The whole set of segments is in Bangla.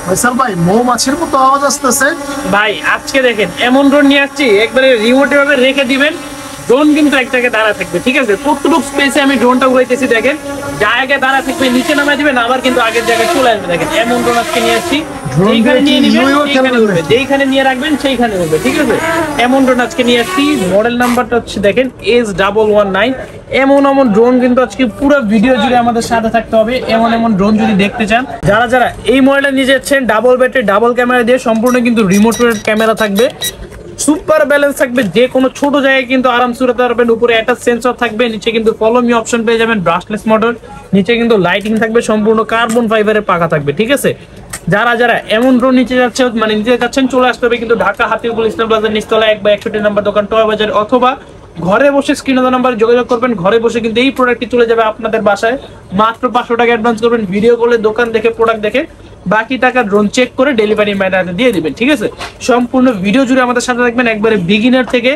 ফয়সাল ভাই মৌমাছির মতো আওয়াজ আসতেছে ভাই। আজকে দেখেন এমন ড্রোন নিয়ে আসছি, একবারে রিমোটে ভাবে রেখে দিবেন, ড্রোন কিন্তু এক জায়গায় দাঁড়া থাকবে, ঠিক আছে? কতটুকু স্পেসে আমি ড্রোনটা উড়াইতেছি দেখেন, জায়গায় দাঁড়া থাকবে, নিচে নামাই দিবেন, আবার কিন্তু আগের জায়গায় চলে আসবে। দেখেন এমন ড্রোন আজকে নিয়ে আসছি, যেখানে নিয়ে নিবেন সেইখানে উঠবে, যেইখানে নিয়ে রাখবেন সেইখানে উঠবে, ঠিক আছে? এমন ড্রোন আজকে নিয়ে আসছি। মডেল নাম্বারটা হচ্ছে দেখেন S119। এমন ড্রোন কিন্তু আজকে পুরো ভিডিও জুড়ে আমাদের সাথে থাকতে হবে। এমন ড্রোন যদি দেখতে চান, যারা এই মডেলটা নিয়ে যাচ্ছেন, ডাবল ব্যাটারি ডাবল ক্যামেরা দিয়ে সম্পূর্ণ কিন্তু রিমোট ক্যামেরা থাকবে, সুপার ব্যালেন্স থাকবে, যে কোনো ছোট জায়গায় কিন্তু আরামসে উড়াতে পারবেন। উপরে অ্যাটাচ সেন্সর থাকবে, নিচে কিন্তু ফলো মি অপশন পেয়ে যাবেন, ব্রাশলেস মোটর, নিচে কিন্তু লাইটিং থাকবে, সম্পূর্ণ কার্বন ফাইবারের পাখা থাকবে, ঠিক আছে? যারা এমন ড্রোন নিতে যাচ্ছে মানে নিতে যাচ্ছেন, চলে আসতে হবে কিন্তু ঢাকা হাতিরপুল ইসলাম প্লাজার নিচতলা 1/61 নম্বর দোকান টয় বাজার, অথবা ঘরে বসে স্ক্রিনে দেওয়া নাম্বারে যোগাযোগ করবেন। ঘরে বসে কিন্তু এই প্রোডাক্টটি চলে যাবে আপনাদের বাসায়। মাত্র 500 টাকা অ্যাডভান্স করবেন, ভিডিও কলে দোকান দেখে প্রোডাক্ট দেখে, বাকি টাকা ড্রোন চেক করে ডেলিভারি ম্যানের হাতে দিয়ে দিবেন, ঠিক আছে? সম্পূর্ণ ভিডিও জুড়ে আমাদের সাথে থাকবেন। একবারে বিগিনার থেকে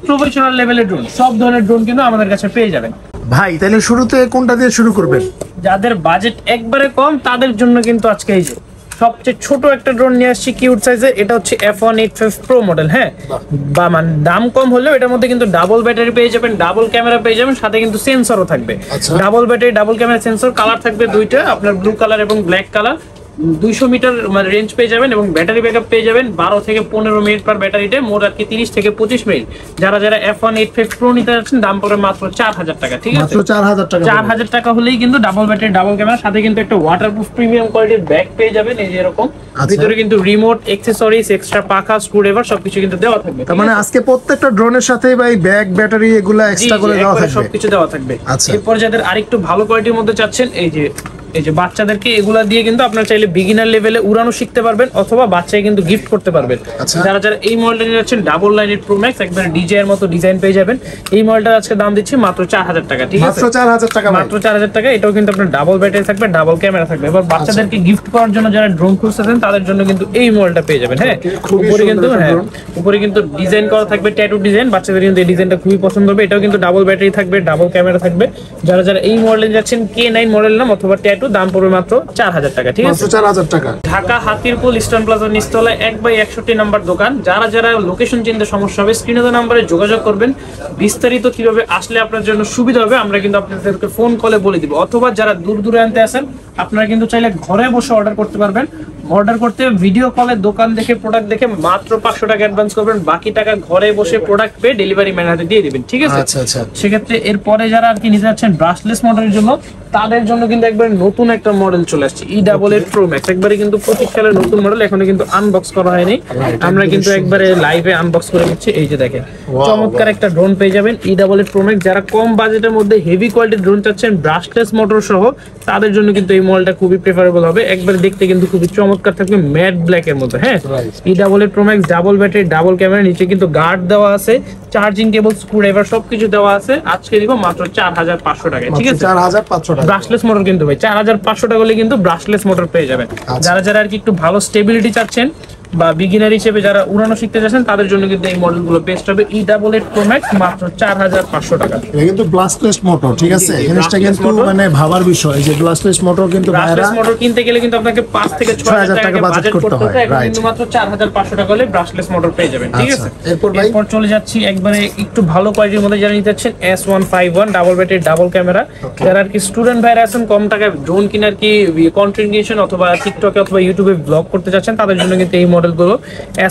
প্রফেশনাল লেভেলের ড্রোন, সব ধরনের ড্রোন কিন্তু আমাদের কাছে পেয়ে যাবেন। ভাই তাহলে শুরুতে কোনটা দিয়ে শুরু করবেন? যাদের বাজেট একবারে কম তাদের জন্য কিন্তু আজকে এই যে সবচেয়ে ছোট একটা ড্রোন নিয়ে আসছি, কিউট সাইজের। এটা হচ্ছে F185 Pro মডেল, হ্যাঁ? বা মানে দাম কম হলেও এটার মধ্যে কিন্তু ডাবল ব্যাটারি পেয়ে যাবেন, ডাবল ক্যামেরা পেয়ে যাবেন, সাথে কিন্তু সেন্সরও থাকবে। Double battery double camera sensor, colour থাকবে দুইটা, আপনার ব্লু কালার এবং ব্ল্যাক কালার। 200 মিটার মানে রেঞ্জ পেয়ে যাবেন এবং ব্যাটারি ব্যাকআপ পেয়ে যাবেন 12 থেকে 15 মিনিট পার ব্যাটারিতে, মোট আর কি 30 থেকে 25 মিনিট। যারা F185 Pro নিতে যাচ্ছেন, দাম পড়বে মাত্র 4000 টাকা, ঠিক আছে? মাত্র 4000 টাকা হলেই কিন্তু ডাবল ব্যাটারি ডাবল ক্যামেরা, সাথে কিন্তু একটা ওয়াটারপ্রুফ প্রিমিয়াম কোয়ালিটির ব্যাগ পেয়ে যাবেন, এই যে এরকম। ভিতরে কিন্তু রিমোট, অ্যাকসেসরিজ, এক্সট্রা পাখা, স্ক্রুড্রাইভার সবকিছু কিন্তু দেওয়া থাকবে। তার মানে আজকে প্রত্যেকটা ড্রোনের সাথে ভাই ব্যাগ, ব্যাটারি এগুলা এক্সট্রা করে দেওয়া থাকবে, সবকিছু দেওয়া থাকবে। এরপর যাদের আরেকটু ভালো কোয়ালিটির মধ্যে চাচ্ছেন, এই যে বাচ্চাদেরকে এগুলা দিয়ে কিন্তু আপনারা চাইলে বিগিনার লেভেলে উড়ানো শিখতে পারবেন, অথবা বাচ্চাকে কিন্তু গিফট করতে পারবেন। যারা এই মডেলটা নিয়ে যাচ্ছেন, ডাবল লাইনের প্রো ম্যাক্স, একবারে ডিজে এর মতো ডিজাইন পেয়ে যাবেন। এই মডেলটার আজকে দাম দিচ্ছি মাত্র 4000 টাকা, ঠিক আছে? মাত্র 4000 টাকা, মাত্র 4000 টাকা। এটাও কিন্তু আপনার ডাবল ব্যাটারি থাকবে, ডাবল ক্যামেরা থাকবে। এবার বাচ্চাদেরকে গিফট করার জন্য যারা ড্রোন খুঁজতেছেন তাদের জন্য কিন্তু এই মডেলটা পেয়ে যাবেন, হ্যাঁ? উপরে কিন্তু ডিজাইন করা থাকবে, ট্যাটু ডিজাইন। বাচ্চাদের কিন্তু এই ডিজাইনটা খুবই পছন্দ হবে। এটাও কিন্তু ডাবল ব্যাটারি থাকবে, ডাবল ক্যামেরা থাকবে। যারা এই মডেলে যাচ্ছেন, K9 মডেল নাম অথবা ট্যাটু, দাম পড়বে মাত্র 4000 টাকা, ঠিক আছে? 4000 টাকা। ঢাকা হাতিরপুল ইস্টার্ন প্লাজার নিচতলায় 1/61 নম্বর দোকান। যারা লোকেশন চিনতে সমস্যা হবে, স্ক্রিনে দেওয়া নম্বরে যোগাযোগ করবেন। বিস্তারিত কিভাবে আসলে আপনার জন্য সুবিধা হবে আমরা কিন্তু আপনাদেরকে ফোন কলে বলে দিব। অথবা যারা দূরান্তে আছেন, আপনারা কিন্তু চাইলে ঘরে বসে অর্ডার করতে পারবেন। অর্ডার করতে ভিডিও কলে দোকান দেখে প্রোডাক্ট দেখে মাত্র 500 টাকা অ্যাডভান্স করবেন, বাকি টাকা ঘরে বসে প্রোডাক্ট পেয়ে ডেলিভারি ম্যানের হাতে দিয়ে দিবেন, ঠিক আছে? সেক্ষেত্রে এরপরে যারা আর কি নিতে যাচ্ছেন ব্রাশলেস মডেলের জন্য, তাদের জন্য কিন্তু একবার নতুন একটা মডেল চলে আসছে, E88 Pro Max। একবারে কিন্তু 25 সালের নতুন মডেল, এখনো কিন্তু আনবক্স করা হয়নি, আমরা কিন্তু একবারে লাইভে আনবক্স করে দিচ্ছি। এই যে দেখেন, চমৎকার একটা ড্রোন পেয়ে যাবেন E88 Pro Max। যারা কম বাজেটের মধ্যে হেভি কোয়ালিটির ড্রোন চাচ্ছেন ব্রাশলেস মোটর সহ, তাদের জন্য কিন্তু এই মডেলটা খুবই প্রেফারেবল হবে। একবারে দেখতে কিন্তু খুবই চমৎকার থাকবে, ম্যাট ব্ল্যাক এর মধ্যে, হ্যাঁ? E88 Pro Max, double battery double camera, নিচে কিন্তু গার্ড দেওয়া আছে, চার্জিং কেবল, স্ক্রুড্রাইভার সবকিছু দেওয়া আছে। আজকে দিব মাত্র 4500 টাকা, ঠিক আছে? 4500 টাকা। ব্রাশলেস মোটর কিন্তু ভাই 4500 টাকা হলে কিন্তু ব্রাশলেস মোটর পেয়ে যাবেন। যারা আর কি একটু ভালো স্টেবিলিটি চাচ্ছেন বা বিগিনার হিসেবে যারা উড়ানো শিখতে যাচ্ছেন, তাদের জন্য কিন্তু এই মডেলগুলো বেস্ট হবে। E88 Pro Max মাত্র 4500 টাকা। এটা কিন্তু ব্লাস্টলেস মোটর, ঠিক আছে? জিনিসটা কিন্তু মানে ভাবার বিষয় যে ব্লাস্টলেস মোটর কিন্তু ব্রাশলেস মোটর কিনতে গেলে কিন্তু আপনাকে 5 থেকে 6000 টাকা বাজেট করতে হয়, কিন্তু মাত্র 4500 টাকা হলে ব্রাশলেস মোটর পেয়ে যাবেন, ঠিক আছে? এরপর চলে যাচ্ছি একবারে একটু ভালো কোয়ালিটির মধ্যে যারা নিতে যাচ্ছেন, S151 double battery double camera. যারা আর কি স্টুডেন্ট ভাইরা আছেন, কম টাকায় ড্রোন কিনার কি কন্টেন্ট ক্রিয়েশন অথবা টিকটকে অথবা ইউটিউবে ব্লগ করতে যাচ্ছেন, তাদের জন্য কিন্তু এই মডেলগুলো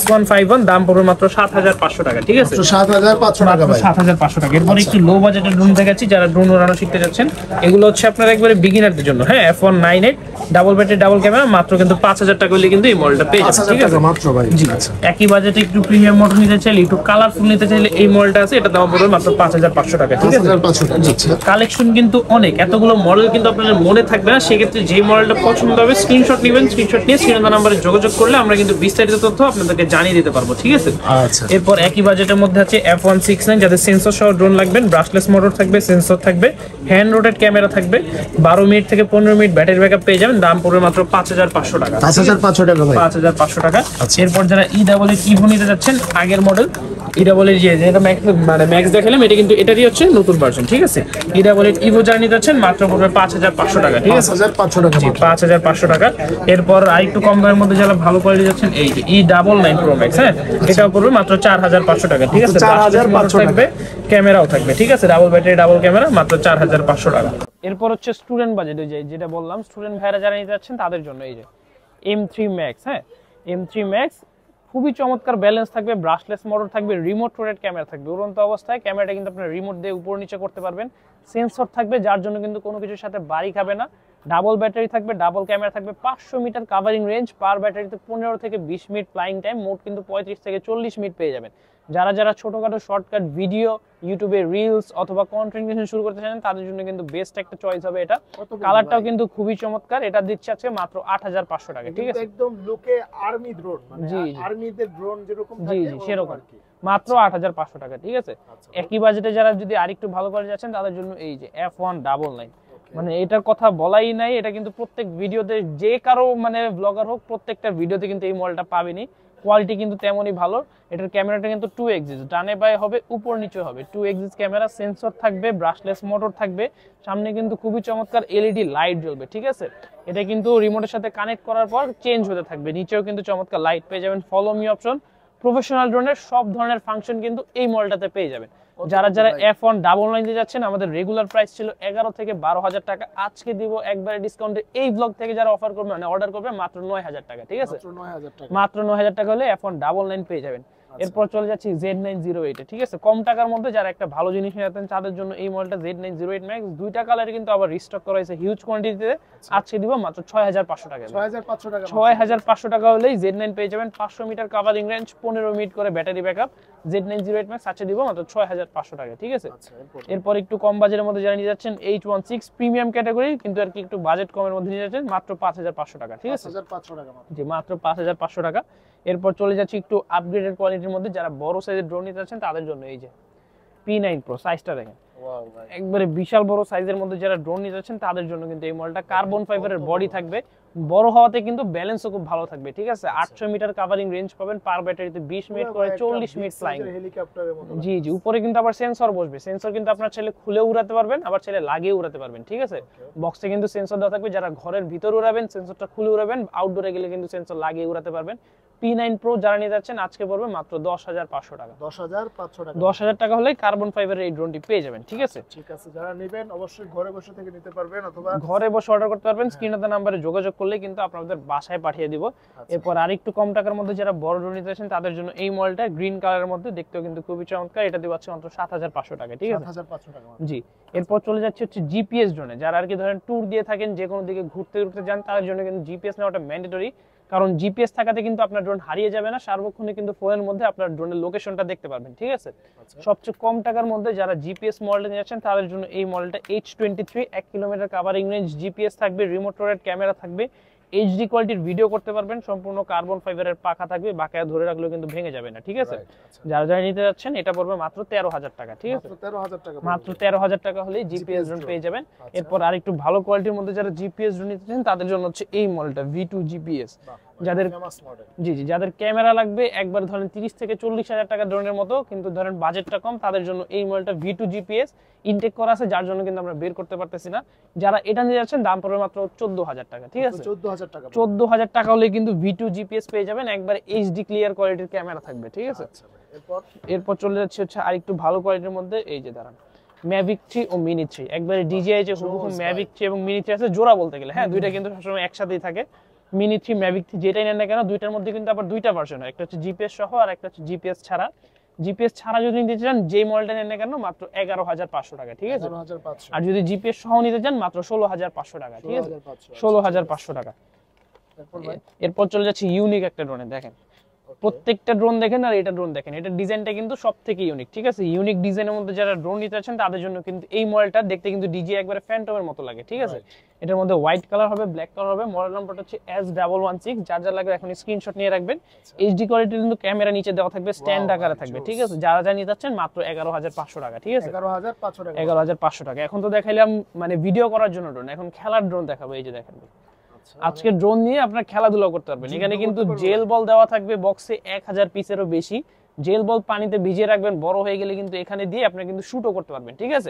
S151, দাম পড়বে মাত্র 7500 টাকা, ঠিক আছে? 7500 টাকা ভাই, 7500 টাকা। এরপর একটু লো বাজেটের ড্রোন দেখাচ্ছি, যারা ড্রোন উড়ানো শিখতে যাচ্ছেন। এগুলো হচ্ছে আপনার একবারে বিগিনারদের জন্য, হ্যাঁ? F198 double battery double camera, মাত্র কিন্তু 5000 টাকা হলে কিন্তু এই মডেলটা পেয়ে যাবেন, ঠিক আছে? মাত্র ভাই, জি। আচ্ছা, একই বাজেটে একটু প্রিমিয়াম মডেল নিতে চাইলে, একটু কালারফুল নিতে চাইলে এই মডেলটা আছে, এটা দাম পড়বে মাত্র 5500 টাকা, ঠিক আছে? 5500 টাকা। কালেকশন কিন্তু অনেক, এতগুলো মডেল কিন্তু আপনাদের মনে থাকবে না। সেক্ষেত্রে যে মডেলটা পছন্দ হবে স্ক্রিনশট নেবেন, স্ক্রিনশট নিয়ে স্ক্রিনে দেওয়া নম্বরে যোগাযোগ করলে আমরা কিন্তু বিস্তারিত তথ্য আপনাদেরকে জানিয়ে দিতে পারবো, ঠিক আছে। আচ্ছা এরপর একই বাজেটের মধ্যে আছে F169, যাদের সেন্সর সহ ড্রোন লাগবেন, ব্রাশলেস মোটর থাকবে, সেন্সর থাকবে, হ্যান্ড রোটেট ক্যামেরা থাকবে, 12 মিনিট থেকে 15 মিনিট ব্যাটারি ব্যাকআপ পেয়ে যাবেন। দাম পড়বে মাত্র 5500 টাকা, 5500 টাকা ভাই। 5500 টাকা। এরপর যারা E88 ইভো নিতে যাচ্ছেন আগের মডেল, E88 যেটা ম্যাক্স দেখালাম, এটা কিন্তু এটারই হচ্ছে নতুন ভার্সন, ঠিক আছে। E88 ইভো যারা নিতে যাচ্ছেন মাত্র পড়বে 5500 টাকা, ঠিক আছে, 5500 টাকা, 5500 টাকা। এরপর আরেকটু কম দামের মধ্যে যারা ভালো কোয়ালিটি যাচ্ছেন, এই যে E99 Pro Max, হ্যাঁ, এটাও পড়বে মাত্র 4500 টাকা, ঠিক আছে। 4500 থাকবে, ক্যামেরাও থাকবে, ঠিক আছে, ডাবল ব্যাটারি ডাবল ক্যামেরা, মাত্র 4500 টাকা। এরপর হচ্ছে স্টুডেন্ট বাজেট, যেটা বললাম স্টুডেন্ট ভাইরা যারা নিতে যাচ্ছেন তাদের জন্য এই যে M3 Max, হ্যাঁ, M3 Max খুবই চমৎকার, ব্যালেন্স থাকবে, ব্রাশলেস মোটর থাকবে, রিমোট রোটেট ক্যামেরা থাকবে। উড়ন্ত অবস্থায় ক্যামেরাটা কিন্তু আপনার রিমোট দিয়ে উপর নিচে করতে পারবেন। সেন্সর থাকবে, যার জন্য কিন্তু কোনো কিছুর সাথে বাড়ি খাবে না। ডাবল ব্যাটারি থাকবে, ডাবল ক্যামেরা থাকবে, 500 মিটার কাভারিং রেঞ্জ, পার ব্যাটারিতে 15 থেকে 20 মিনিট ফ্লাইং টাইম, মোট কিন্তু 35 থেকে 40 মিনিট পেয়ে যাবেন। যারা ছোটখাটো শর্টকাট ভিডিও, ইউটিউবে রিলস অথবা কন্টেন্ট ক্রিয়েশন শুরু করতে চান তাদের জন্য কিন্তু বেস্ট একটা চয়েস হবে এটা। কালারটাও কিন্তু খুবই চমৎকার, এটা দিচ্ছে আজকে মাত্র 8500 টাকা, ঠিক আছে। একদম লুকে আর্মি ড্রোন, মানে জি আর্মিদের ড্রোন যেরকম জি থাকে জি সেরকম, মাত্র 8500 টাকা, ঠিক আছে। একই বাজেটে যারা যদি আরেকটু ভালো করে যাচ্ছেন তাদের জন্য এই যে F199, মানে এটার কথা বলাই নাই, এটা কিন্তু প্রত্যেক ভিডিওতে যে কারো মানে ব্লগার হোক প্রত্যেকটা ভিডিওতে কিন্তু এই মডেলটা পাবেনি। কোয়ালিটি কিন্তু তেমনই ভালো। এটার ক্যামেরাটা কিন্তু 2 এক্সিস, ডানে বায়ে হবে, উপর নিচে হবে, 2 এক্সিস ক্যামেরা, সেন্সর থাকবে, ব্রাশলেস মোটর থাকবে, সামনে কিন্তু খুবই চমৎকার এলইডি লাইট জ্বলবে, ঠিক আছে। এটা কিন্তু রিমোটের সাথে কানেক্ট করার পর চেঞ্জ হতে থাকবে, নিচেও কিন্তু চমৎকার লাইট পেয়ে যাবেন, ফলো মি অপশন, প্রফেশনাল ড্রোনের সব ধরনের ফাংশন কিন্তু এই মডেলটাতে পেয়ে যাবেন। যারা F199 দিয়ে যাচ্ছেন, আমাদের রেগুলার প্রাইস ছিল 11 থেকে 12000 টাকা, আজকে দিব একবারে ডিসকাউন্টে এই ব্লগ থেকে যারা অফার করবে মানে অর্ডার করবে মাত্র 9000 টাকা, ঠিক আছে, মাত্র 9000 টাকা হলে F199 পেয়ে যাবেন। এরপর চলে যাচ্ছি Z908 এ, ঠিক আছে। কম টাকার মধ্যে যারা একটা ভালো জিনিস নিতেন তাদের জন্য এই মডেলটা Z908 Max, দুইটা কালারে কিন্তু আবার রিস্টক করা হয়েছে হিউজ কোয়ান্টিটিতে, আজকে দিব মাত্র 6500 টাকা। 6500 টাকা হলেই Z9 পেয়ে যাবেন, 500 মিটার কাভারিং রেঞ্জ, 15 মিনিট করে ব্যাটারি ব্যাকআপ, Z908 Max আজকে দিব মাত্র 6500 টাকা, ঠিক আছে। এরপর একটু কম বাজেটের মধ্যে যারা নিয়ে যাচ্ছেন H16 প্রিমিয়াম ক্যাটাগরি, কিন্তু আর কি একটু বাজেট কমের মধ্যে নিয়ে যাচ্ছেন, মাত্র 5500 টাকা, ঠিক আছে, জি মাত্র 5500 টাকা। এরপর চলে যাচ্ছি একটু আপগ্রেডেড কোয়ালিটির মধ্যে, যারা বড় সাইজের ড্রোন নিতে যাচ্ছেন তাদের জন্য এই যে P9 Pro, সাইজটা দেখেন একবারে বিশাল বড় সাইজের মধ্যে যারা ড্রোন নিতে যাচ্ছেন তাদের জন্য কিন্তু এই মডেলটা কার্বন ফাইবারের বডি থাকবে, বড় হওয়াতে কিন্তু ব্যালেন্সও খুব ভালো থাকবে, ঠিক আছে। 800 মিটার কাভারিং রেঞ্জ পাবেন, পার ব্যাটারিতে 20 মিনিট করে 40 মিনিট ফ্লাইং, জি জি। উপরে কিন্তু আবার সেন্সর বসবে, সেন্সর কিন্তু আপনার ছেলে খুলে উড়াতে পারবেন, আবার ছেলে লাগিয়ে উড়াতে পারবেন, ঠিক আছে। বক্সে কিন্তু সেন্সর দেওয়া থাকবে, যারা ঘরের ভিতর উড়াবেন সেন্সরটা খুলে উড়াবেন, আউটডোরে গেলে কিন্তু সেন্সর লাগিয়ে উড়াতে পারবেন। P9 Pro যারা নিতে যাচ্ছেন আজকে পড়বে মাত্র 10500 টাকা, 10000 টাকা হলে কার্বন ফাইবারের এই ড্রোনটি পেয়ে যাবেন, ঠিক আছে। ঠিক আছে, যারা নেবেন অবশ্যই ঘরে বসে থেকে নিতে পারবেন, অথবা ঘরে বসে অর্ডার করতে পারবেন, স্ক্রিনে দেওয়া নম্বরে যোগাযোগ করলে কিন্তু আপনাদের বাসায় পাঠিয়ে দিব। এরপর আরেকটু কম টাকার মধ্যে যারা বড় ড্রোন নিতে যাচ্ছেন তাদের জন্য এই মডেলটা গ্রিন কালারের মধ্যে, দেখতেও কিন্তু খুবই চমৎকার, এটা দিব আছে মাত্র 7500 টাকা, ঠিক আছে, 7500 টাকা, জি। এরপর চলে যাচ্ছে হচ্ছে জিপিএস ড্রোনে, যারা আর কি ধরেন ট্যুর দিয়ে থাকেন, যে কোনো দিকে ঘুরতে ঘুরতে যান, তাদের জন্য কিন্তু জিপিএস নেওয়াটা ম্যান্ডেটরি, কারণ জিপিএস থাকাতে কিন্তু আপনার ড্রোন হারিয়ে যাবে না, সার্বক্ষণিক কিন্তু ফোনের মধ্যে আপনার ড্রোনের লোকেশনটা দেখতে পারবেন, ঠিক আছে। সবচেয়ে কম টাকার মধ্যে যারা জিপিএস মডেল নিয়ে যাচ্ছেন তাদের জন্য এই মডেলটা H23, 1 kilometre covering range, GPS থাকবে, রিমোট রোটেট ক্যামেরা থাকবে, এইচডি কোয়ালিটির ভিডিও করতে পারবেন, সম্পূর্ণ কার্বন ফাইবারের পাখা থাকবে, বাঁকায় ধরে রাখলেও কিন্তু ভেঙে যাবে না, ঠিক আছে। যারা নিতে যাচ্ছেন এটা পড়বে মাত্র 13000 টাকা, ঠিক আছে, মাত্র 13000 টাকা হলে জিপিএস ড্রোন পেয়ে যাবেন। এরপর আরেকটু ভালো কোয়ালিটির মধ্যে যারা জিপিএস ড্রোন নিতে চান তাদের জন্য হচ্ছে এই মডেলটা V2 জিপিএস, যাদের জি জি যাদের ক্যামেরা লাগবে একবার ধরেন 30 থেকে 40000 টাকা ড্রোনের মতো, কিন্তু ধরেন বাজেটটা কম, তাদের জন্য এই মডেলটা V2 জিপিএস ইনটেক করা আছে, যার জন্য কিন্তু আমরা বের করতে পারতেছি না। যারা এটা নিয়ে যাচ্ছেন দাম পড়বে মাত্র 14000 টাকা, ঠিক আছে, 14000 টাকা হলে কিন্তু V2 জিপিএস পেয়ে যাবেন, একবার এইচডি ক্লিয়ার কোয়ালিটির ক্যামেরা থাকবে, ঠিক আছে। এরপর চলে যাচ্ছে হচ্ছে আরেকটু ভালো কোয়ালিটির মধ্যে, এই যে দাঁড়ান Mavic 3 ও Mini 3, একবারে DJI যে হুবহু Mavic 3 এবং Mini 3 আছে জোড়া বলতে গেলে, হ্যাঁ দুইটা কিন্তু সবসময় একসাথেই থাকে। Mini 3 Mavic 3 যেটাই নেন না কেন, দুইটার মধ্যে কিন্তু আবার দুইটা ভার্সন হয়, একটা হচ্ছে জিপিএস সহ আর একটা হচ্ছে জিপিএস ছাড়া। জিপিএস ছাড়া যদি নিতে চান যে মডেলটা নেন না কেন মাত্র 11500 টাকা, ঠিক আছে, আর যদি জিপিএস সহ নিতে চান মাত্র 16500 টাকা, ঠিক আছে, 16500 টাকা। এরপর চলে যাচ্ছে ইউনিক একটা ড্রোনে, দেখেন প্রত্যেকটা ড্রোন দেখেন আর এটা ড্রোন দেখেন, এটা ডিজাইনটা কিন্তু সবথেকে ইউনিক, ঠিক আছে? ইউনিক ডিজাইনের মধ্যে যারা ড্রোন নিতে চাচ্ছেন তাদের জন্য কিন্তু এই মডেলটা দেখতে কিন্তু ডিজে একবারে ফ্যান্টমের মতো লাগে, ঠিক আছে? এটার মধ্যে হোয়াইট কালার হবে, ব্ল্যাক কালার হবে, মডেল নাম্বারটা হচ্ছে S116। যার যা লাগবে এখন স্ক্রিনশট নিয়ে রাখবেন। এইচডি কোয়ালিটির কিন্তু ক্যামেরা নিচে দেওয়া থাকবে, স্ট্যান্ড আকারে থাকবে, ঠিক আছে? যারা যা নিতে চাচ্ছেন মাত্র 11,500 টাকা, ঠিক আছে? 11,500 টাকা। 11,500 টাকা। এখন তো দেখাইলাম মানে ভিডিও করার জন্য ড্রোন, এখন খেলার ড্রোন দেখাবো। এই যে দেখেন আজকে ড্রোন নিয়ে আপনারা খেলাধুলা করতে পারবেন। এখানে কিন্তু জেল বল দেওয়া থাকবে বক্সে 1000 পিসেরও বেশি। জেল বল পানিতে ভিজিয়ে রাখবেন, বড় হয়ে গেলে কিন্তু এখানে দিয়ে আপনারা কিন্তু শুটও করতে পারবেন, ঠিক আছে?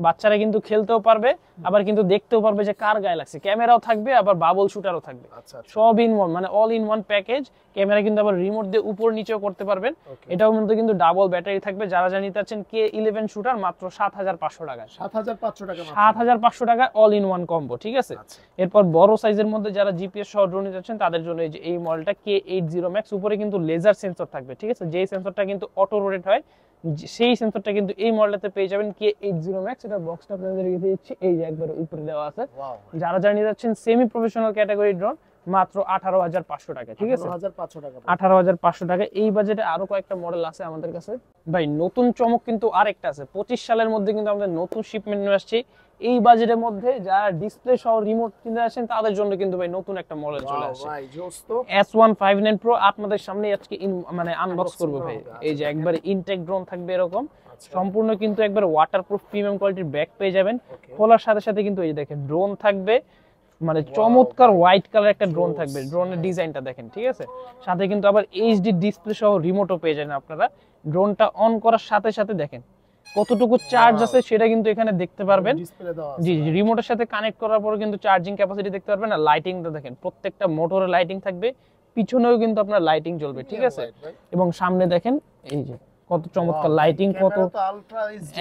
বাচ্চারা কিন্তু খেলতেও পারবে, আবার কিন্তু দেখতেও পারবে যে কার গায়ে লাগছে। ক্যামেরাও থাকবে, আবার বাবল শুটারও থাকবে, সব ইন ওয়ান, মানে all in one package. Camera কিন্তু আবার রিমোট দিয়ে উপর নিচেও করতে পারবেন। এটাও কিন্তু ডাবল ব্যাটারি থাকবে। যারা জানিতে চাচ্ছেন K11 শুটার মাত্র 7,500 টাকা। 7,500 টাকা, 7,500 টাকা অল ইন ওয়ান কম্বো, ঠিক আছে? এরপর বড় সাইজের মধ্যে যারা জিপিএস সহ ড্রোন নিতে চাচ্ছেন তাদের জন্য এই যে এই মডেলটা K80 Max। উপরে কিন্তু লেজার সেন্সর থাকবে, ঠিক আছে? যেই সেন্সরটা কিন্তু অটো রোটেট হয়, সেই সেন্সরটা কিন্তু এই মডেলটাতে পেয়ে যাবেন K80 Max। এটা বক্সটা আপনাদের রেখে দিচ্ছি, এই যে একবার উপরে দেওয়া আছে। যারা নিতে যাচ্ছেন সেমি প্রফেশনাল ক্যাটাগরি ড্রোন মাত্র 18,500 টাকা, ঠিক আছে? 18,500 টাকা। এই বাজেটে আরো কয়েকটা মডেল আছে আমাদের কাছে ভাই। নতুন চমক কিন্তু আরেকটা আছে। 25 সালের মধ্যে কিন্তু আমাদের নতুন শিপমেন্ট নিয়ে আসছে এই বাজেটের মধ্যে। যারা ডিসপ্লে সহ রিমোট কিনতে আসেন তাদের জন্য কিন্তু ভাই নতুন একটা মডেল চলে আসছে, S159 Pro। আপনাদের সামনে আজকে মানে আনবক্স করব ভাই। এই যে একবারে ইনটেক ড্রোন থাকবে এরকম, সম্পূর্ণ কিন্তু একবার ওয়াটারপ্রুফ প্রিমিয়াম কোয়ালিটির ব্যাগ পেয়ে যাবেন। খোলার সাথে সাথে কিন্তু এই যে দেখেন ড্রোন থাকবে, মানে চমৎকার হোয়াইট কালার একটা ড্রোন থাকবে। ড্রোনের ডিজাইনটা দেখেন, ঠিক আছে? সাথে কিন্তু আবার এইচডি ডিসপ্লে সহ রিমোটও পেয়ে যাবেন আপনারা। ড্রোনটা অন করার সাথে সাথে দেখেন কতটুকু চার্জ আছে সেটা কিন্তু এখানে দেখতে পারবেন। জি জি, রিমোটের সাথে কানেক্ট করার পর কিন্তু চার্জিং ক্যাপাসিটি দেখতে পারবেন। আর লাইটিংটা দেখেন, প্রত্যেকটা মোটরে লাইটিং থাকবে, পিছনেও কিন্তু আপনার লাইটিং জ্বলবে, ঠিক আছে? এবং সামনে দেখেন এই যে কত চমৎকার লাইটিং, কত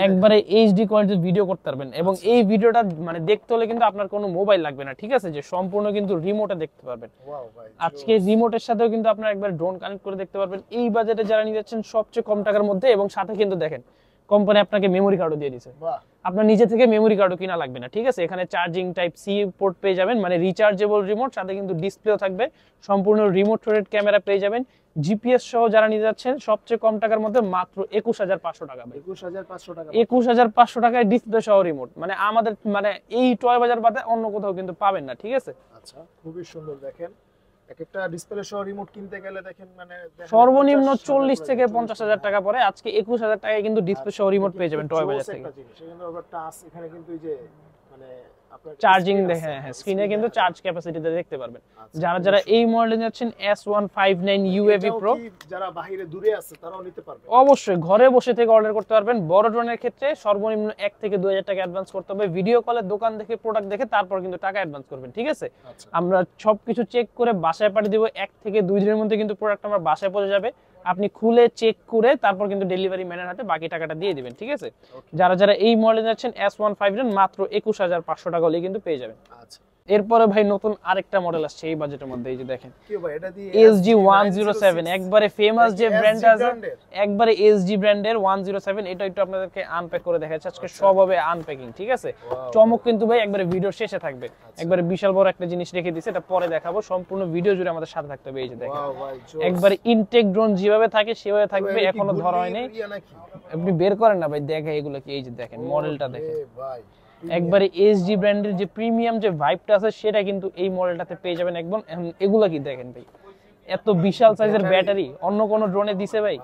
একবারে এইচডি কোয়ালিটির ভিডিও করতে পারবেন। এবং এই ভিডিওটা মানে দেখতে হলে কিন্তু আপনার কোনো মোবাইল লাগবে না, ঠিক আছে? যে সম্পূর্ণ কিন্তু রিমোটে দেখতে পারবেন। আজকে রিমোটের সাথেও কিন্তু আপনারা একবার ড্রোন কানেক্ট করে দেখতে পারবেন। এই বাজেটে যারা নিতে যাচ্ছেন সবচেয়ে কম টাকার মধ্যে, এবং সাথে কিন্তু দেখেন কোম্পানি আপনাকে মেমোরি কার্ডও দিয়ে দিয়েছে। আপনার নিজে থেকে মেমোরি কার্ডও কিনা লাগবে না, ঠিক আছে? এখানে চার্জিং টাইপ সি পোর্ট পেয়ে যাবেন, মানে রিচার্জেবল রিমোট। সাথে কিন্তু ডিসপ্লেও থাকবে, সম্পূর্ণ রিমোট রোটেট ক্যামেরা পেয়ে যাবেন। জিপিএস সহ যারা নিতে যাচ্ছেন সবচেয়ে কম টাকার মধ্যে মাত্র 21,500 টাকা। 21,500 টাকা, 21,500 টাকায় ডিসপ্লে সহ রিমোট। মানে আমাদের মানে এই টয় বাজার বাদে অন্য কোথাও কিন্তু পাবেন না, ঠিক আছে? আচ্ছা, খুবই সুন্দর। দেখেন একটা ডিসপ্লে সহ রিমোট কিনতে গেলে দেখেন মানে সর্বনিম্ন 40 থেকে 50,000 টাকা পরে। আজকে 21,000 টাকায় কিন্তু ডিসপ্লে সহ রিমোট পেয়ে যাবেন টয় বাজার থেকে। সেখানে আবার টাচ, এখানে কিন্তু এই যে মানে আপনার চার্জিং দেখেন, হ্যাঁ স্ক্রিনে কিন্তু চার্জ ক্যাপাসিটিতে দেখতে পারবেন। যারা এই মডেলে যাচ্ছেন S159 UAV Pro, যারা বাইরে দূরে আছে তারাও নিতে পারবে। অবশ্যই ঘরে বসে থেকে অর্ডার করতে পারবেন। বড় ড্রোনের ক্ষেত্রে সর্বনিম্ন 1 থেকে 2,000 টাকা অ্যাডভান্স করতে হবে। ভিডিও কলে দোকান দেখে প্রোডাক্ট দেখে তারপর কিন্তু টাকা অ্যাডভান্স করবেন, ঠিক আছে? আমরা সবকিছু চেক করে বাসায় পাঠিয়ে দেব। 1 থেকে 2 দিনের মধ্যে কিন্তু প্রোডাক্ট আমার বাসায় পৌঁছে যাবে। আপনি খুলে চেক করে তারপর কিন্তু ডেলিভারি ম্যানের হাতে বাকি টাকাটা দিয়ে দিবেন, ঠিক আছে? যারা এই মডেলে যাচ্ছেন S159 মাত্র 21,500 টাকা হলে কিন্তু পেয়ে যাবেন। আচ্ছা, এরপরে ভাই নতুন আরেকটা মডেল আসছে এই বাজেটের মধ্যে। এই যে দেখেন কি ভাই, এটা দিয়ে SG107, একবারে ফেমাস যে ব্র্যান্ড আছে, একবারে SG ব্র্যান্ডের 107। এটা একটু আপনাদেরকে আনপ্যাক করে দেখাচ্ছি আজকে, সব হবে আনপ্যাকিং, ঠিক আছে? চমক কিন্তু ভাই একবারে ভিডিওর শেষে থাকবে। একবারে বিশাল বড় একটা জিনিস রেখে দিয়েছে, এটা পরে দেখাবো। সম্পূর্ণ ভিডিও জুড়ে আমাদের সাথে থাকতে হবে। এই যে দেখেন একবারে ইনটেক ড্রোন যেভাবে থাকে সেভাবে থাকবে, এখনো ধরা হয়নি। আপনি বের করেন না ভাই, দেখে এগুলো কি। এই যে দেখেন মডেলটা দেখেন, একবারে এসজি ব্র্যান্ডের যে প্রিমিয়াম যে ভাইবটা আছে সেটা কিন্তু এই মডেলটাতে পেয়ে যাবেন একদম। এগুলা কি দেখেন ভাই, এত বিশাল সাইজের ব্যাটারি অন্য কোন ড্রোনে দিছে ভাই?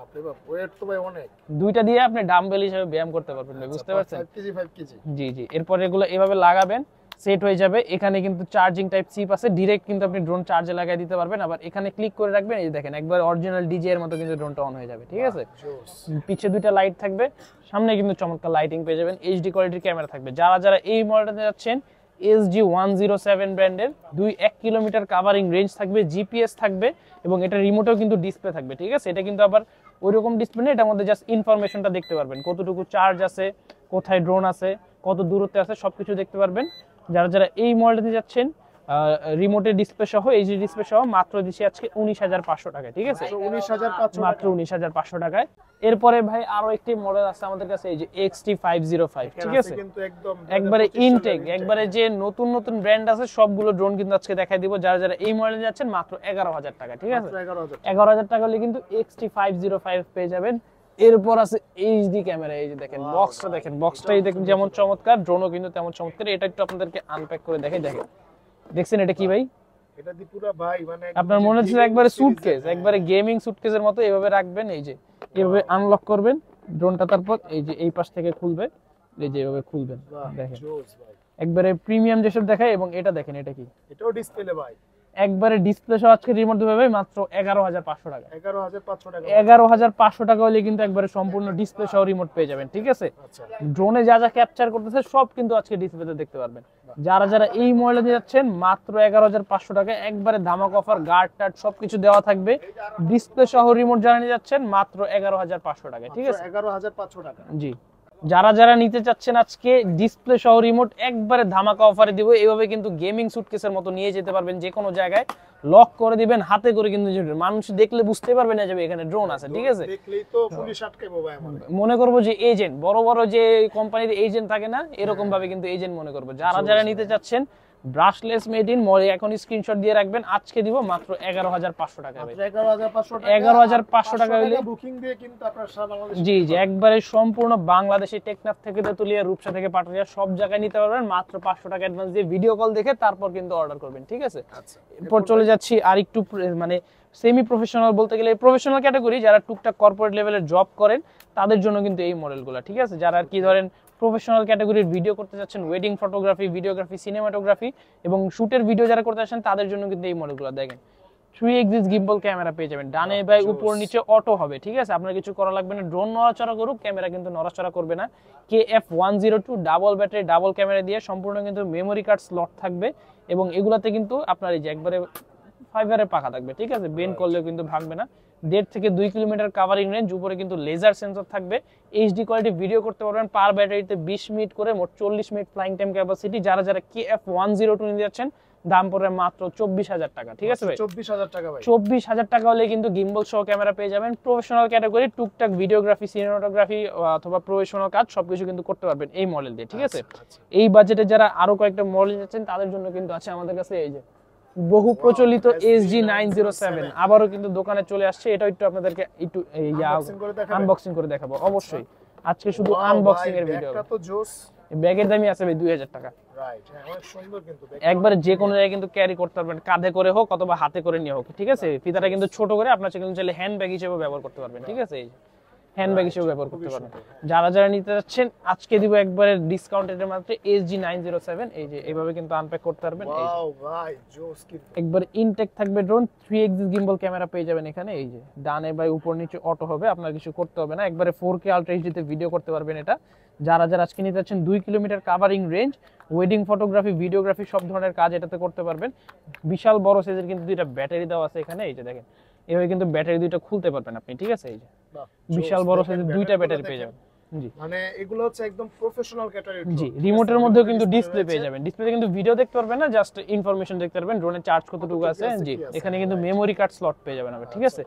ওয়েট তো ভাই অনেক। দুইটা দিয়ে আপনি ডাম্বেল হিসেবে ব্যায়াম করতে পারবেন ভাই, বুঝতে পারছেন? 5 কেজি। জি জি, এরপর এগুলো এভাবে লাগাবেন, সেট হয়ে যাবে। এখানে কিন্তু চার্জিং টাইপ চিপ আছে, ডাইরেক্ট কিন্তু আপনি ড্রোন চার্জে লাগিয়ে দিতে পারবেন। আবার এখানে ক্লিক করে রাখবেন, এই দেখেন একবার অরিজিনাল ডিজে এর মতো কিন্তু ড্রোনটা অন হয়ে যাবে, ঠিক আছে? পিছে দুইটা লাইট থাকবে, সামনে কিন্তু চমৎকার লাইটিং পেয়ে যাবেন। এইচডি কোয়ালিটির ক্যামেরা থাকবে। যারা এই মডেলটাতে যাচ্ছেন SG107 ব্র্যান্ডের 1 কিলোমিটার কাভারিং রেঞ্জ থাকবে, জিপিএস থাকবে, এবং এটা রিমোটেও কিন্তু ডিসপ্লে থাকবে, ঠিক আছে? এটা কিন্তু আবার ওইরকম ডিসপ্লে না, এটার মধ্যে জাস্ট ইনফরমেশনটা দেখতে পারবেন, কতটুকু চার্জ আছে, কোথায় ড্রোন আছে, কত দূরত্বে আছে, সবকিছু দেখতে পারবেন। যারা এই মডেলটাতে যাচ্ছেন রিমোটের ডিসপ্লে সহ এইচডি ডিসপ্লে সহ মাত্র দিচ্ছি আজকে 19,500 টাকায়, ঠিক আছে? 19,500 মাত্র 19,500 টাকায়। এরপরে ভাই আরো একটি মডেল আছে আমাদের কাছে, এই যে XT505, ঠিক আছে? কিন্তু একদম একবারে ইনটেক, একবারে যে নতুন নতুন ব্র্যান্ড আছে সবগুলো ড্রোন কিন্তু আজকে দেখাই দিব। যারা যারা এই মডেলে যাচ্ছেন মাত্র 11,000 টাকা, ঠিক আছে? 11,000 টাকা হলে কিন্তু XT505 পেয়ে যাবেন। এরপর আছে এইচডি ক্যামেরা, এই যে দেখেন বক্সটা, দেখেন বক্সটাই দেখেন যেমন চমৎকার, ড্রোনও কিন্তু তেমন চমৎকার। এটা একটু আপনাদেরকে আনপ্যাক করে দেখাই। দেখেন, দেখছেন এটা কি ভাই? এটা দি পুরো ভাই মানে আপনার মনে হচ্ছে একবারে সুটকেস, একবারে গেমিং সুটকেসের মতো। এভাবে রাখবেন, এই যে এভাবে আনলক করবেন ড্রোনটা, তারপর এই যে এই পাশ থেকে খুলবে, এই যে এভাবে খুলবেন। দেখেন একবারে প্রিমিয়াম যেসব দেখায়। এবং এটা দেখেন, এটা কি? এটাও ডিসপ্লে ভাই, একবারে ডিসপ্লে সহ আজকে রিমোট দিবে মাত্র 11,500 টাকা। 11,500 টাকা। 11,500 টাকা হলে কিন্তু একবারে সম্পূর্ণ ডিসপ্লে সহ রিমোট পেয়ে যাবেন, ঠিক আছে? ড্রোনে যা যা ক্যাপচার করতেছে সব কিন্তু আজকে ডিসপ্লেতে দেখতে পারবেন। যারা যারা এই মডেলে যাচ্ছেন মাত্র 11,500 টাকা, একবারে ধামাক অফার, গার্ড টার্ড সবকিছু দেওয়া থাকবে। ডিসপ্লে সহ রিমোট যারা নিয়ে যাচ্ছেন মাত্র 11,500 টাকা, ঠিক আছে? 11,500 টাকা। জি, যারা যারা নিতে চাচ্ছেন আজকে ডিসপ্লে সহ রিমোট একবারে ধামাকা অফারে দিব। এইভাবে কিন্তু গেমিং সুটকেসের মতো নিয়ে যেতে পারবেন, যে কোনো জায়গায় লক করে দিবেন, হাতে করে কিন্তু মানুষ দেখলে বুঝতে পারবে না যে এখানে ড্রোন আছে, ঠিক আছে? দেখলেই তো পুলিশ আটকাবে ভাই। মনে করবো যে এজেন্ট, বড় বড় যে কোম্পানির এজেন্ট থাকে না, এরকম ভাবে কিন্তু এজেন্ট মনে করবো। যারা যারা নিতে চাচ্ছেন ব্রাশলেস মেড ইন এখন স্ক্রিনশট দিয়ে রাখবেন, আজকে দিব মাত্র 11,500 টাকা। 11,500 টাকা হলে বুকিং দিয়ে কিন্তু আপনারা সারা বাংলাদেশ, জি জি, একবারে সম্পূর্ণ বাংলাদেশে টেকনাফ থেকে তেতুলিয়া, রূপসা থেকে পাটুরিয়া সব জায়গায় নিতে পারবেন মাত্র 500 টাকা অ্যাডভান্স দিয়ে ভিডিও কল দেখে তারপর কিন্তু অর্ডার করবেন, ঠিক আছে? এরপর চলে যাচ্ছি আর একটু মানে সেমি প্রফেশনাল বলতে গেলে প্রফেশনাল ক্যাটাগরি, যারা টুকটাক কর্পোরেট লেভেলের জব করেন তাদের জন্য কিন্তু এই মডেলগুলো, ঠিক আছে? যারা আর কি ধরেন প্রফেশনাল ক্যাটাগরির ভিডিও করতে যাচ্ছেন, ওয়েডিং ফটোগ্রাফি, ভিডিওগ্রাফি, সিনেমাটোগ্রাফি এবং শুটের ভিডিও যারা করতে যাচ্ছেন তাদের জন্য কিন্তু এই মডেলগুলো। দেখেন 3 এক্সিস গিম্বল ক্যামেরা পেয়ে যাবেন, ডানে বাই উপর নিচে অটো হবে, ঠিক আছে? আপনার কিছু করা লাগবে না, ড্রোন নড়াচড়া করুক, ক্যামেরা কিন্তু নড়াচড়া করবে না। KF102 double battery double camera দিয়ে সম্পূর্ণ কিন্তু মেমোরি কার্ড স্লট থাকবে এবং এগুলাতে কিন্তু আপনার এই যে একবারে ফাইবারের পাখা থাকবে, ঠিক আছে? বেন্ড করলেও কিন্তু ভাঙবে না। 1.5 থেকে 2 কিলোমিটার কাভারিং রেঞ্জ, উপরে কিন্তু লেজার সেন্সর থাকবে। এইচডি কোয়ালিটি ভিডিও করতে পারবেন, পার ব্যাটারিতে 20 মিনিট করে মোট 40 মিনিট ফ্লাইং টাইম ক্যাপাসিটি। যারা যারা KF102 নিয়ে যাচ্ছেন দাম পড়বে মাত্র 24,000 টাকা, ঠিক আছে ভাই? 24,000 টাকা ভাই। 24,000 টাকা হলে কিন্তু গিম্বল সহ ক্যামেরা পেয়ে যাবেন। প্রফেশনাল ক্যাটাগরি টুকটাক ভিডিওগ্রাফি, সিনেমাটোগ্রাফি অথবা প্রফেশনাল কাজ সবকিছু কিন্তু করতে পারবেন এই মডেল দিয়ে, ঠিক আছে? এই বাজেটে যারা আরো কয়েকটা মডেল যাচ্ছেন তাদের জন্য কিন্তু আছে আমাদের কাছে এই যে বহু প্রচলিত SG907, আবারও কিন্তু দোকানে চলে আসছে। এটা একটু আপনাদেরকে একটু আনবক্সিং করে দেখাবো অবশ্যই। আজকে শুধু আনবক্সিং এর ভিডিও। এটা তো জোস। ব্যাগের দামই আছে ভাই 2,000 টাকা। রাইট, হ্যাঁ অনেক সুন্দর কিন্তু। একবারে যে কোনো জায়গায় কিন্তু ক্যারি করতে পারবেন, কাঁধে করে হোক অথবা হাতে করে নিয়ে হোক, ঠিক আছে? ফিতাটা কিন্তু ছোট করে আপনারা কিন্তু চাইলে হ্যান্ড ব্যাগ হিসেবে ব্যবহার করতে পারবেন, ঠিক আছে? এই হ্যান্ড ব্যাগ হিসেবে ব্যবহার করতে পারবেন। যারা যারা নিতে যাচ্ছেন আজকে দিব একবারে ডিসকাউন্টের মাত্র SG907, এই যে এইভাবে কিন্তু আনপ্যাক করতে পারবেন। ওয়াও ভাই জোস কিন্তু। একবারে ইনটেক থাকবে ড্রোন, 3 এক্সিস গিম্বল ক্যামেরা পেয়ে যাবেন এখানে। এই যে ডানে বাই উপর নিচে অটো হবে, আপনার কিছু করতে হবে না, একবারে 4K আলট্রা এইচডি তে ভিডিও করতে পারবেন এটা। যারা যারা আজকে নিতে যাচ্ছেন 2 kilometre covering range, wedding photography, videography সব ধরনের কাজ এটাতে করতে পারবেন। বিশাল বড় সাইজের কিন্তু দুইটা ব্যাটারি দেওয়া আছে এখানে, এই যে দেখেন এভাবে কিন্তু ব্যাটারি দুইটা খুলতে পারবেন আপনি, ঠিক আছে? এই যে বিশাল বড় সাইজের দুইটা ব্যাটারি পেয়ে যাবেন। জি, মানে এগুলো হচ্ছে একদম প্রফেশনাল ক্যাটাগরি। জি, রিমোটের মধ্যেও কিন্তু ডিসপ্লে পেয়ে যাবেন। ডিসপ্লেতে কিন্তু ভিডিও দেখতে পারবেন না, জাস্ট ইনফরমেশন দেখতে পারবেন, ড্রোনের চার্জ কতটুকু আছে। জি, এখানে কিন্তু মেমোরি কার্ড স্লট পেয়ে যাবেন আপনি, ঠিক আছে?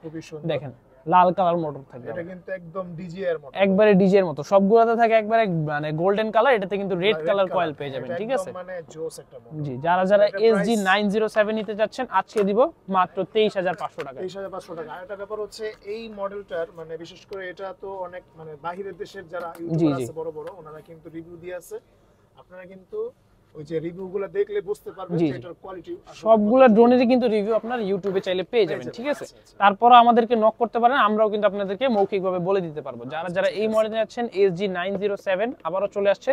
দেখেন লাল কালার মোটর থাকবে, এটা কিন্তু একদম ডিজি এর মতো, একবারে ডিজি এর মতো। সবগুলোতে থাকে একবারে মানে গোল্ডেন কালার, এটাতে কিন্তু রেড কালার কয়েল পেয়ে যাবেন, ঠিক আছে? মানে জোস একটা মডেল। জি, যারা যারা SG907 নিতে যাচ্ছেন আজকে দিব মাত্র 23,500 টাকা। 23,500 টাকা। আর একটা ব্যাপার হচ্ছে এই মডেলটার মানে বিশেষ করে এটা তো অনেক মানে বাহিরের দেশের যারা ইউটিউবার আছে বড় বড়, ওনারা কিন্তু রিভিউ দিয়ে আছে। আপনারা কিন্তু ওই যে রিভিউগুলো দেখলে বুঝতে পারবেন যে এটার কোয়ালিটি। সবগুলা ড্রোনেরই কিন্তু রিভিউ আপনার ইউটিউবে চাইলে পেয়ে যাবেন, ঠিক আছে? তারপর আমাদেরকে নক করতে পারেন, আমরাও কিন্তু আপনাদেরকে মৌখিকভাবে বলে দিতে পারবো। যারা যারা এই মডেলে যাচ্ছেন SG907 আবারও চলে আসছে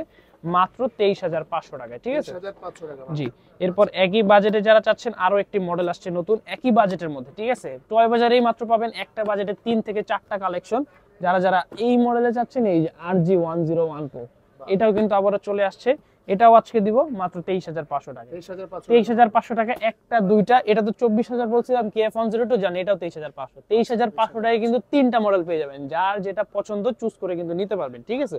মাত্র 23,500 টাকায়, ঠিক আছে? 23,500 টাকা। জি, এরপর একই বাজেটে যারা চাচ্ছেন আরো একটি মডেল আসছে নতুন একই বাজেটের মধ্যে, ঠিক আছে? টয় বাজারেই মাত্র পাবেন একটা বাজেটে 3 থেকে 4টা কালেকশন। যারা যারা এই মডেলে চাচ্ছেন এই যে RG101 Pro, এটাও কিন্তু আবারও চলে আসছে। এটাও আজকে দিব মাত্র 23,500 টাকা। 23,500 টাকা একটা দুইটা। এটা তো 24,000 বলছিলাম KF102, জানি এটাও 23,500। 23,500 টাকায় কিন্তু 3টা মডেল পেয়ে যাবেন, যার যেটা পছন্দ চুজ করে কিন্তু নিতে পারবেন, ঠিক আছে?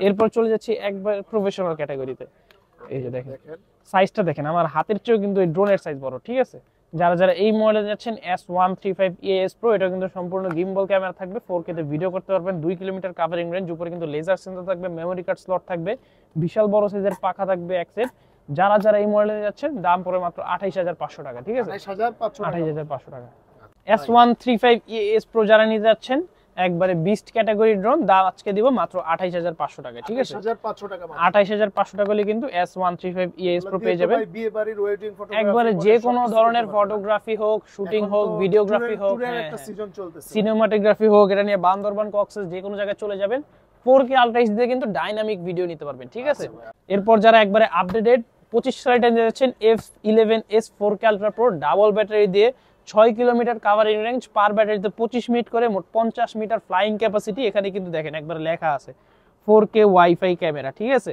এরপর চলে যাচ্ছি একবার প্রফেশনাল ক্যাটাগরিতে। এই যে দেখেন সাইজটা দেখেন, আমার হাতের চেয়েও কিন্তু এই ড্রোনের সাইজ বড়, ঠিক আছে। যারা যারা এই মডেলে যাচ্ছেন S135 EAS Pro, এটা কিন্তু সম্পূর্ণ গিম্বল ক্যামেরা থাকবে, 4K তে ভিডিও করতে পারবেন, 2 কিলোমিটার কাভারিং রেঞ্জ, উপরে কিন্তু লেজার সেন্সর থাকবে, মেমোরি কার্ড স্লট থাকবে, বিশাল বড় সাইজের পাখা থাকবে এক সেট। যারা যারা এই মডেলে যাচ্ছেন দাম পড়ে মাত্র 28500 টাকা, ঠিক আছে, 28500 টাকা। S135 EAS Pro যারা নিতে যাচ্ছেন একবারে বিস্ট ক্যাটাগরি ড্রোন, দাম আজকে দিব মাত্র 28500 টাকা, ঠিক আছে, 28500 টাকা হলে কিন্তু S135 EAS Pro পেয়ে যাবেন। একবারে যে কোনো ধরনের ফটোগ্রাফি হোক, শুটিং হোক, ভিডিওগ্রাফি হোক, সিনেমাটোগ্রাফি হোক, এটা নিয়ে বান্দরবান, কক্সেস যে কোনো জায়গায় চলে যাবেন, 4K আলট্রা এইচডি দিয়ে কিন্তু ডাইনামিক ভিডিও নিতে পারবেন, ঠিক আছে। এরপর যারা একবারে আপডেটেড 25 সালের টাইম যাচ্ছেন F11s 4K ultra pro, double battery দিয়ে 6 কিলোমিটার কাভারিং রেঞ্জ, পার ব্যাটারিতে 25 মিনিট করে, মোট 50 মিটার ফ্লাইং ক্যাপাসিটি। এখানে কিন্তু দেখেন একবার লেখা আছে 4K ওয়াইফাই ক্যামেরা, ঠিক আছে।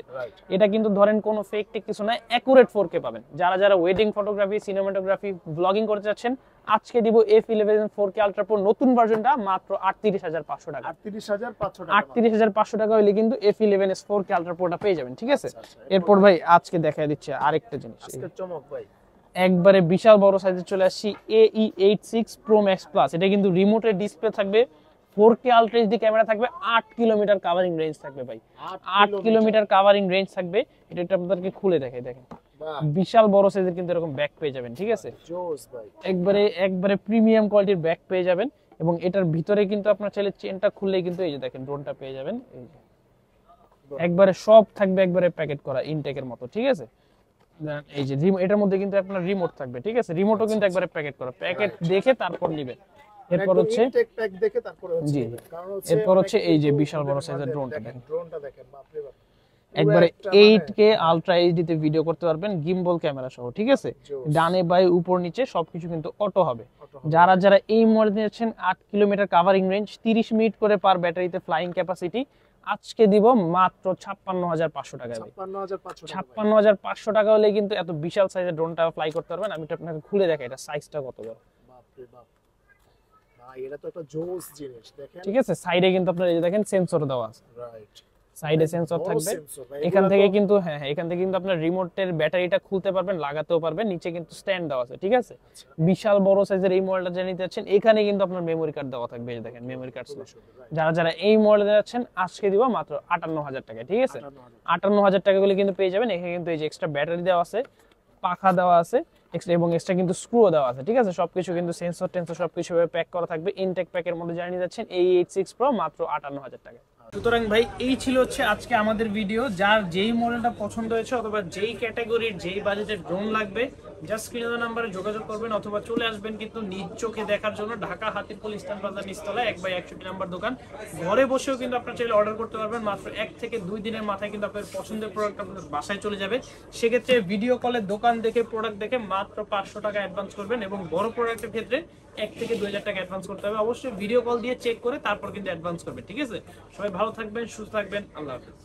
এটা কিন্তু ধরেন কোনো ফেক টেক কিছু না, অ্যাকুরেট 4K পাবেন। যারা যারা ওয়েডিং ফটোগ্রাফি, সিনেমাটোগ্রাফি, ব্লগিং করতে চাচ্ছেন, আজকে দিব F11 4K আলট্রা প্রো নতুন ভার্সনটা মাত্র 38500 টাকা। 38500 টাকা হলে কিন্তু F11s 4K আলট্রা প্রোটা পেয়ে যাবেন, ঠিক আছে। এরপর ভাই আজকে দেখায় দিচ্ছে আরেকটা জিনিস, আজকে চমক ভাই, একবারে বিশাল বড় সাইজে চলে আসছি AE86 Pro Max Plus। এটা কিন্তু রিমোটের ডিসপ্লে থাকবে, 4K আলট্রা এইচডি ক্যামেরা থাকবে, 8 কিলোমিটার কাভারিং রেঞ্জ থাকবে ভাই, 8 কিলোমিটার কাভারিং রেঞ্জ থাকবে। এটা আপনাদেরকে খুলে দেখাই, দেখেন বিশাল বড় সাইজের কিন্তু এরকম ব্যাক পেয়ে যাবেন, ঠিক আছে, একবারে প্রিমিয়াম কোয়ালিটির ব্যাক পেয়ে যাবেন। এবং এটার ভিতরে কিন্তু আপনার চাইলে চেনটা খুললেই কিন্তু এই যে দেখেন ড্রোনটা পেয়ে যাবেন, এই যে একবারে সব থাকবে, একবারে প্যাকেট করা ইনটেকের মতো, ঠিক আছে। এই যে এটার মধ্যে কিন্তু আপনার রিমোট থাকবে, ঠিক আছে, রিমোটও কিন্তু একবারে প্যাকেট করা, প্যাকেট দেখে তারপর নেবেন। এরপর হচ্ছে এরপর হচ্ছে এই যে বিশাল বড় সাইজের ড্রোনটা দেখেন, বাপরে বাপ, একবারে 8K আলট্রা এইচডি তে ভিডিও করতে পারবেন গিম্বল ক্যামেরা সহ, ঠিক আছে। ডানে বায়ে উপর নিচে সবকিছু কিন্তু অটো হবে। যারা যারা এই মডেল নিয়েছেন 8 কিলোমিটার কাভারিং রেঞ্জ, 30 মিনিট করে পার ব্যাটারিতে ফ্লাইং ক্যাপাসিটি, আজকে দিব মাত্র 56500 টাকা। 56500 টাকা হলে কিন্তু এত বিশাল সাইজের ড্রোনটা ফ্লাই করতে পারবেন। আমি আপনাকে খুলে দেখাই এটা সাইজটা কত বড়, বাপরে বাপ ভাই, এটা তো একটা জোস জিনিস দেখেন, ঠিক আছে। সাইডে কিন্তু আপনারা এই যে দেখেন সেন্সর দেওয়া আছে, রাইট, সাইডে সেন্সর থাকবে। এখান থেকে কিন্তু এখান থেকে কিন্তু আপনার রিমোটের ব্যাটারিটা খুলতে পারবেন, লাগাতেও পারবেন। নিচে কিন্তু স্ট্যান্ড দেওয়া আছে, ঠিক আছে। বিশাল বড় সাইজের এই মডেলটা যে নিতে যাচ্ছেন, এখানে কিন্তু আপনার মেমোরি কার্ড দেওয়া থাকবে, এই দেখেন মেমোরি কার্ড স্লট। যারা যারা এই মডেলে যাচ্ছেন আজকে দিব মাত্র 58000 টাকা, ঠিক আছে। 58000 টাকা গুলো কিন্তু পেয়ে যাবেন। এখানে কিন্তু এই যে এক্সট্রা ব্যাটারি দেওয়া আছে, পাখা দেওয়া আছে এবং এক্সট্রা কিন্তু স্ক্রুও দেওয়া আছে, ঠিক আছে। সবকিছু কিন্তু সেন্সর টেন্সর সবকিছু প্যাক করা থাকবে। ইনটেক প্যাকের মধ্যে জানিয়ে যাচ্ছেন AE86 Pro মাত্র 58000 টাকা। সুতরাং ভাই এই ছিল হচ্ছে আজকে আমাদের ভিডিও। যার যেই মডেলটা পছন্দ হয়েছে অথবা যেই ক্যাটাগরির যেই বাজেটের ড্রোন লাগবে, জাস্ট স্ক্রিনে দেওয়া নম্বরে যোগাযোগ করবেন অথবা চলে আসবেন কিন্তু নিজ চোখে দেখার জন্য ঢাকা হাতিরপুল ইস্টার্ন প্লাজা নিচতলা 1/61 নাম্বার দোকান। ঘরে বসেও কিন্তু আপনারা চাইলে অর্ডার করতে পারবেন। মাত্র 1 থেকে 2 দিনের মাথায় কিন্তু আপনার পছন্দের প্রোডাক্ট আপনার বাসায় চলে যাবে। সেক্ষেত্রে ভিডিও কলে দোকান দেখে প্রোডাক্ট দেখে মাত্র 500 টাকা অ্যাডভান্স করবেন এবং বড় প্রোডাক্টের ক্ষেত্রে 1 থেকে 2000 টাকা অ্যাডভান্স করতে হবে। অবশ্যই ভিডিও কল দিয়ে চেক করে তারপর কিন্তু অ্যাডভান্স করবেন, ঠিক আছে। সবাই ভালো থাকবেন, সুস্থ থাকবেন, আল্লাহ হাফেজ।